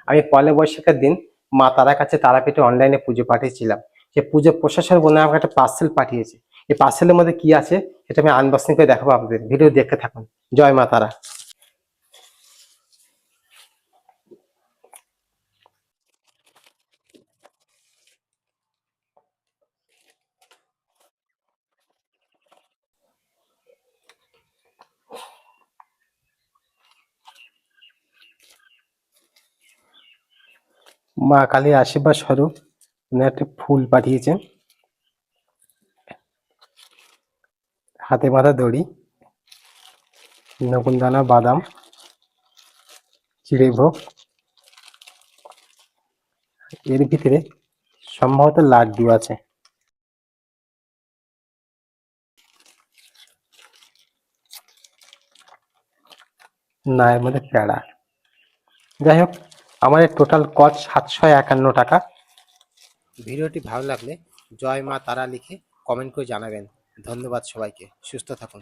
আমি পয়লা বৈশাখের দিন মা তারার কাছে তারাপীঠে অনলাইনে পুজো পাঠিয়েছিলাম। সে পুজো প্রশাসন বলে আমাকে একটা পার্সেল পাঠিয়েছে। এই পার্সেলের মধ্যে কি আছে সেটা আমি আনবক্সিং করে দেখাবো আপনাদের, ভিডিও দেখতে থাকুন। জয় মা তারা। মা কালীর আশীর্বাদ স্বরূপ উনি একটা ফুল পাঠিয়েছেন, হাতে বাঁধা দড়ি, নকুলদানা, বাদাম, চিড়েভোগ, এর ভিতরে সম্ভবত লাড্ডু আছে। না, এর মধ্যে প্যাড়া। যাই হোক, আমাদের টোটাল কস্ট 751 টাকা। ভিডিওটি ভালো লাগলে জয় মা তারা লিখে কমেন্ট করে জানাবেন। ধন্যবাদ সবাইকে, সুস্থ থাকুন।